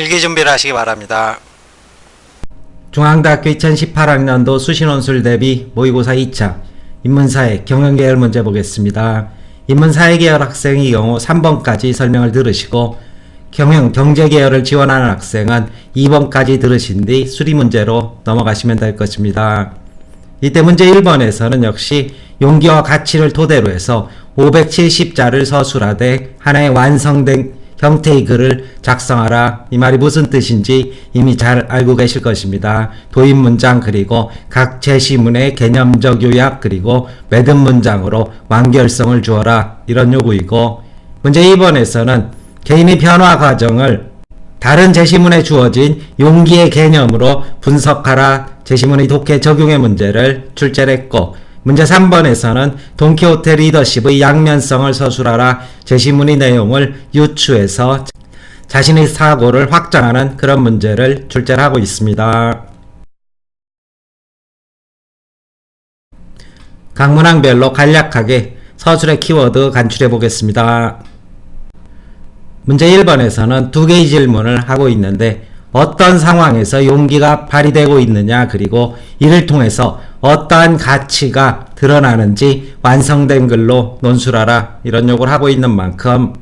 필기 준비를 하시기 바랍니다. 중앙대학교 2018학년도 수시논술 대비 모의고사 2차 인문사회 경영계열 문제 보겠습니다. 인문사회계열 학생의 경우 3번까지 설명을 들으시고 경제계열을 지원하는 학생은 2번까지 들으신 뒤 수리문제로 넘어가시면 될 것입니다. 이때 문제 1번에서는 역시 용기와 가치를 토대로 해서 570자를 서술하되 하나의 완성된 형태의 글을 작성하라. 이 말이 무슨 뜻인지 이미 잘 알고 계실 것입니다. 도입 문장 그리고 각 제시문의 개념적 요약 그리고 매듭 문장으로 완결성을 주어라. 이런 요구이고, 문제 2번에서는 개인의 변화 과정을 다른 제시문에 주어진 용기의 개념으로 분석하라. 제시문의 독해 적용의 문제를 출제를 했고, 문제 3번에서는 돈키호테 리더십의 양면성을 서술하라. 제시문의 내용을 유추해서 자신의 사고를 확장하는 그런 문제를 출제를 하고 있습니다. 각 문항별로 간략하게 서술의 키워드 간추려 보겠습니다. 문제 1번에서는 두 개의 질문을 하고 있는데, 어떤 상황에서 용기가 발휘되고 있느냐, 그리고 이를 통해서 어떠한 가치가 드러나는지 완성된 글로 논술하라. 이런 요구를 하고 있는 만큼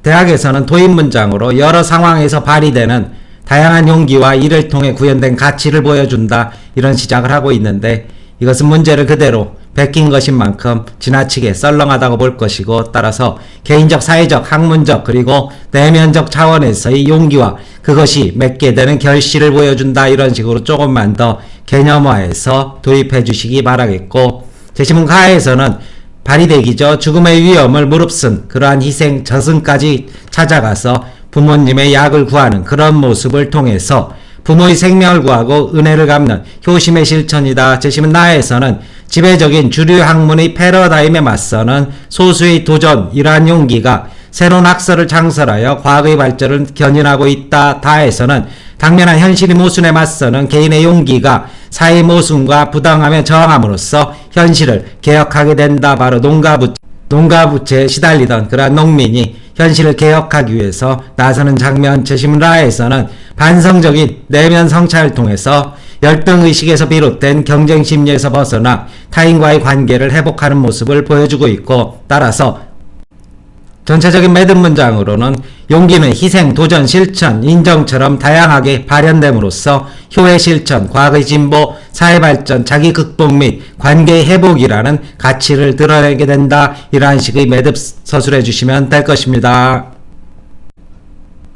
대학에서는 도입 문장으로 여러 상황에서 발휘되는 다양한 용기와 이를 통해 구현된 가치를 보여준다. 이런 시작을 하고 있는데, 이것은 문제를 그대로 베낀 것인 만큼 지나치게 썰렁하다고 볼 것이고, 따라서 개인적, 사회적, 학문적 그리고 내면적 차원에서의 용기와 그것이 맺게 되는 결실을 보여준다. 이런 식으로 조금만 더 개념화해서 도입해 주시기 바라겠고, 제시문 가에서는 발휘되기죠. 죽음의 위험을 무릅쓴 그러한 희생 저승까지 찾아가서 부모님의 약을 구하는 그런 모습을 통해서 부모의 생명을 구하고 은혜를 갚는 효심의 실천이다. 제시문 나에서는 지배적인 주류 학문의 패러다임에 맞서는 소수의 도전, 이러한 용기가 새로운 학설을 창설하여 과거의 발전을 견인하고 있다. 다에서는 당면한 현실의 모순에 맞서는 개인의 용기가 사회의 모순과 부당함에 저항함으로써 현실을 개혁하게 된다. 바로 농가 부채에 시달리던 그러한 농민이 현실을 개혁하기 위해서 나서는 장면. 제시문 라에서는 반성적인 내면 성찰을 통해서 열등의식에서 비롯된 경쟁심리에서 벗어나 타인과의 관계를 회복하는 모습을 보여주고 있고, 따라서 전체적인 매듭 문장으로는 용기는 희생, 도전, 실천, 인정처럼 다양하게 발현됨으로써 효의 실천, 과거의 진보, 사회발전, 자기 극복 및 관계의 회복이라는 가치를 드러내게 된다. 이러한 식의 매듭 서술해 주시면 될 것입니다.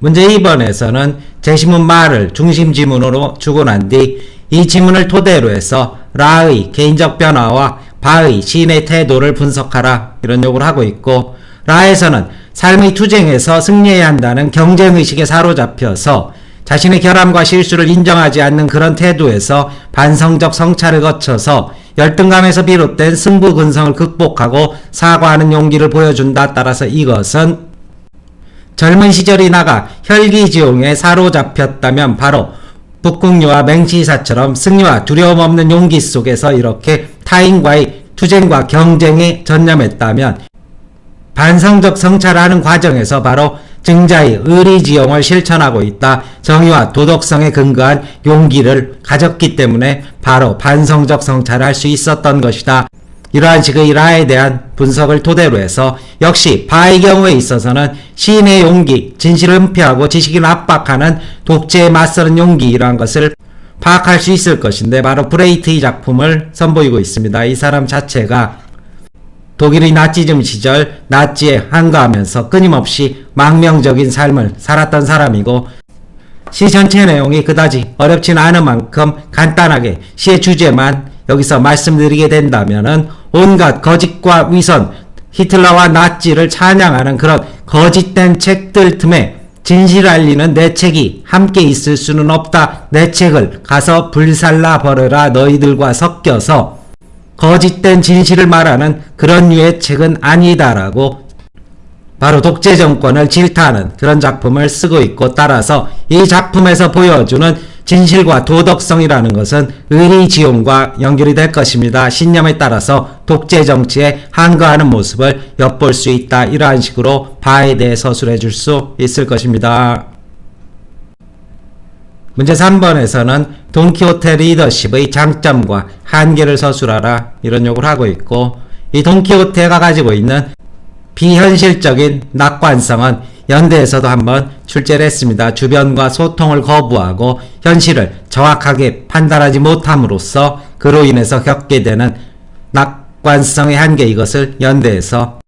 문제 2번에서는 제시문 말을 중심 지문으로 주고 난 뒤 이 지문을 토대로 해서 라의 개인적 변화와 바의 시인의 태도를 분석하라. 이런 요구를 하고 있고, 라에서는 삶의 투쟁에서 승리해야 한다는 경쟁의식에 사로잡혀서 자신의 결함과 실수를 인정하지 않는 그런 태도에서 반성적 성찰을 거쳐서 열등감에서 비롯된 승부근성을 극복하고 사과하는 용기를 보여준다. 따라서 이것은 젊은 시절이 나가 혈기지용에 사로잡혔다면 바로 북궁유와 맹치사처럼 승리와 두려움 없는 용기 속에서 이렇게 타인과의 투쟁과 경쟁에 전념했다면, 반성적 성찰하는 과정에서 바로 증자의 의리지용을 실천하고 있다. 정의와 도덕성에 근거한 용기를 가졌기 때문에 바로 반성적 성찰을 할 수 있었던 것이다. 이러한 식의 라에 대한 분석을 토대로 해서 역시 바의 경우에 있어서는 시인의 용기, 진실을 은폐하고 지식을 압박하는 독재에 맞서는 용기, 이러한 것을 파악할 수 있을 것인데, 바로 브레이트의 작품을 선보이고 있습니다. 이 사람 자체가 독일의 나치즘 시절 나치에 항거하면서 끊임없이 망명적인 삶을 살았던 사람이고, 시 전체 내용이 그다지 어렵진 않은 만큼 간단하게 시의 주제만 여기서 말씀드리게 된다면은 온갖 거짓과 위선, 히틀러와 나치를 찬양하는 그런 거짓된 책들 틈에 진실을 알리는 내 책이 함께 있을 수는 없다. 내 책을 가서 불살라 버려라. 너희들과 섞여서 거짓된 진실을 말하는 그런 류의 책은 아니다라고 바로 독재 정권을 질타하는 그런 작품을 쓰고 있고, 따라서 이 작품에서 보여주는 진실과 도덕성이라는 것은 의리지용과 연결이 될 것입니다. 신념에 따라서 독재 정치에 항거하는 모습을 엿볼 수 있다. 이러한 식으로 바에 대해 서술해 줄 수 있을 것입니다. 문제 3번에서는 돈키호테 리더십의 장점과 한계를 서술하라 이런 요구를 하고 있고, 이 돈키호테가 가지고 있는 비현실적인 낙관성은 연대에서도 한번 출제를 했습니다. 주변과 소통을 거부하고 현실을 정확하게 판단하지 못함으로써 그로 인해서 겪게 되는 낙관성의 한계, 이것을 연대에서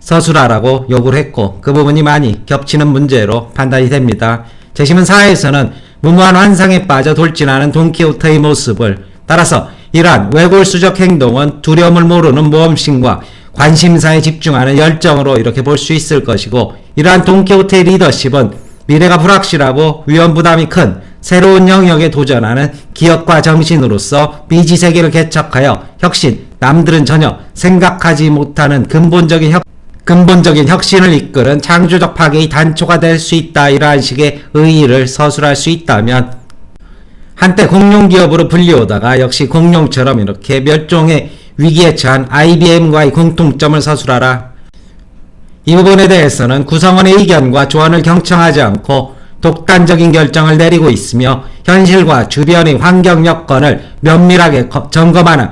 서술하라고 요구를 했고, 그 부분이 많이 겹치는 문제로 판단이 됩니다. 재심은 4에서는 무모한 환상에 빠져 돌진하는 돈키호테의 모습을, 따라서 이러한 외골수적 행동은 두려움을 모르는 모험심과 관심사에 집중하는 열정으로 이렇게 볼 수 있을 것이고, 이러한 돈키호테의 리더십은 미래가 불확실하고 위험 부담이 큰 새로운 영역에 도전하는 기억과 정신으로서 미지세계를 개척하여 혁신, 남들은 전혀 생각하지 못하는 근본적인 혁신을 이끄는 창조적 파괴의 단초가 될 수 있다. 이러한 식의 의의를 서술할 수 있다면, 한때 공룡기업으로 불리우다가 역시 공룡처럼 이렇게 멸종의 위기에 처한 IBM과의 공통점을 서술하라. 이 부분에 대해서는 구성원의 의견과 조언을 경청하지 않고 독단적인 결정을 내리고 있으며 현실과 주변의 환경 여건을 면밀하게 점검하는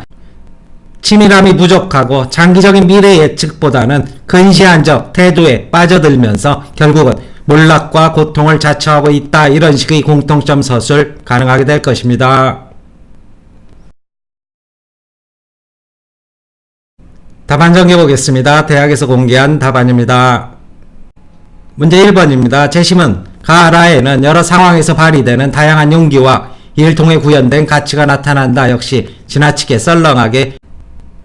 치밀함이 부족하고 장기적인 미래 예측보다는 근시안적 태도에 빠져들면서 결국은 몰락과 고통을 자초하고 있다. 이런 식의 공통점 서술 가능하게 될 것입니다. 답안 정리해보겠습니다. 대학에서 공개한 답안입니다. 문제 1번입니다. 재심은 가라에는 여러 상황에서 발휘되는 다양한 용기와 이를 통해 구현된 가치가 나타난다. 역시 지나치게 썰렁하게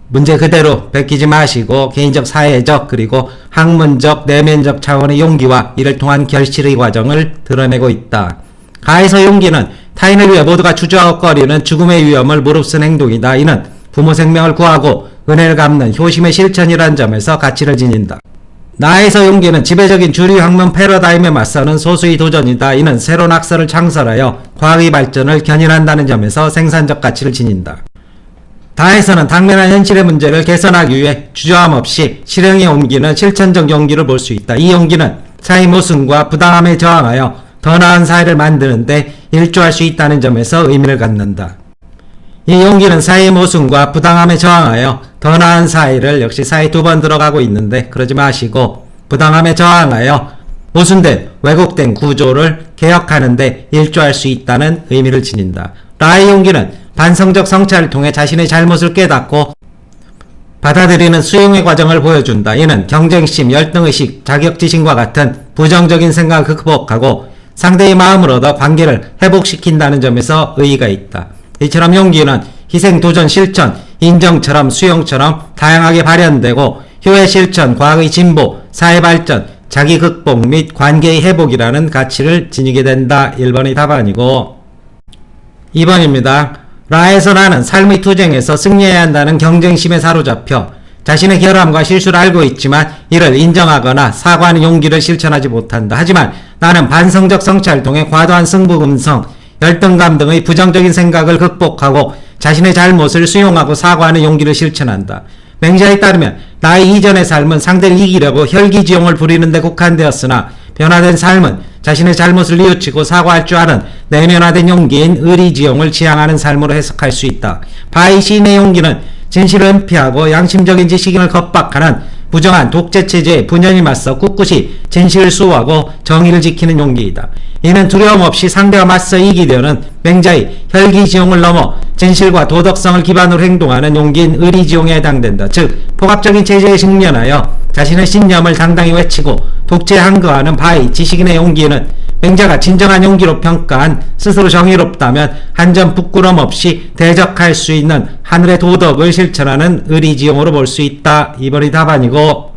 문제 그대로 베끼지 마시고 개인적, 사회적, 그리고 학문적, 내면적 차원의 용기와 이를 통한 결실의 과정을 드러내고 있다. 가에서 용기는 타인을 위해 모두가 주저거리는 죽음의 위험을 무릅쓴 행동이다. 이는 부모 생명을 구하고 은혜를 갚는 효심의 실천이라는 점에서 가치를 지닌다. 나에서 용기는 지배적인 주류 학문 패러다임에 맞서는 소수의 도전이다. 이는 새로운 학설을 창설하여 과학의 발전을 견인한다는 점에서 생산적 가치를 지닌다. 다에서는 당면한 현실의 문제를 개선하기 위해 주저함 없이 실행에 옮기는 실천적 용기를 볼 수 있다. 이 용기는 사회 모순과 부당함에 저항하여 더 나은 사회를 만드는 데 일조할 수 있다는 점에서 의미를 갖는다. 이 용기는 사회의 모순과 부당함에 저항하여 더 나은 사회를, 역시 사회 2번 들어가고 있는데 그러지 마시고 부당함에 저항하여 모순된 왜곡된 구조를 개혁하는 데 일조할 수 있다는 의미를 지닌다. 라의 용기는 반성적 성찰을 통해 자신의 잘못을 깨닫고 받아들이는 수용의 과정을 보여준다. 이는 경쟁심, 열등의식, 자격지심과 같은 부정적인 생각을 극복하고 상대의 마음을 얻어 관계를 회복시킨다는 점에서 의의가 있다. 이처럼 용기는 희생, 도전, 실천, 인정처럼 수용처럼 다양하게 발현되고 효의 실천, 과학의 진보, 사회 발전, 자기 극복 및 관계의 회복이라는 가치를 지니게 된다. 1번의 답안이고, 2번입니다. 라에서 나는 삶의 투쟁에서 승리해야 한다는 경쟁심에 사로잡혀 자신의 결함과 실수를 알고 있지만 이를 인정하거나 사과하는 용기를 실천하지 못한다. 하지만 나는 반성적 성찰을 통해 과도한 승부금성, 열등감 등의 부정적인 생각을 극복하고 자신의 잘못을 수용하고 사과하는 용기를 실천한다. 맹자에 따르면 나의 이전의 삶은 상대를 이기려고 혈기지용을 부리는 데 국한되었으나 변화된 삶은 자신의 잘못을 뉘우치고 사과할 줄 아는 내면화된 용기인 의리지용을 지향하는 삶으로 해석할 수 있다. 바이 시인의 용기는 진실을 은폐하고 양심적인 지식인을 겁박하는 부정한 독재체제에 분연히 맞서 꿋꿋이 진실을 수호하고 정의를 지키는 용기이다. 이는 두려움 없이 상대와 맞서 이기려는 맹자의 혈기지용을 넘어 진실과 도덕성을 기반으로 행동하는 용기인 의리지용에 해당된다. 즉 포갑적인 체제에 직면하여 자신의 신념을 당당히 외치고 독재에 항거하는 바이 지식인의 용기는 맹자가 진정한 용기로 평가한 스스로 정의롭다면 한 점 부끄럼 없이 대적할 수 있는 하늘의 도덕을 실천하는 의리지용으로 볼 수 있다. 2번이 답안이고,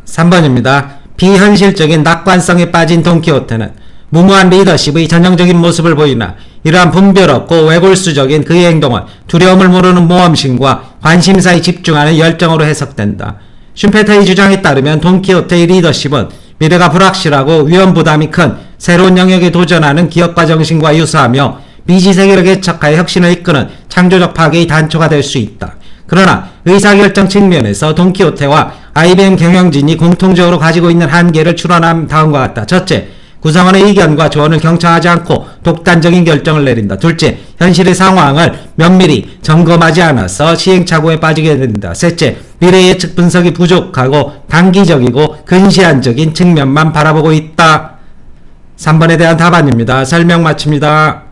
3번입니다. 비현실적인 낙관성에 빠진 돈키호테는 무모한 리더십의 전형적인 모습을 보이나 이러한 분별 없고 외골수적인 그의 행동은 두려움을 모르는 모험심과 관심사에 집중하는 열정으로 해석된다. 슈페터의 주장에 따르면 돈키호테의 리더십은 미래가 불확실하고 위험 부담이 큰 새로운 영역에 도전하는 기업가 정신과 유사하며 미지세계를 개척하여 혁신을 이끄는 창조적 파괴의 단초가 될 수 있다. 그러나 의사결정 측면에서 돈키호테와 IBM 경영진이 공통적으로 가지고 있는 한계를 추론함 다음과 같다. 첫째, 구성원의 의견과 조언을 경청하지 않고 독단적인 결정을 내린다. 둘째, 현실의 상황을 면밀히 점검하지 않아서 시행착오에 빠지게 된다. 셋째, 미래 예측 분석이 부족하고 단기적이고 근시안적인 측면만 바라보고 있다. 3번에 대한 답안입니다. 설명 마칩니다.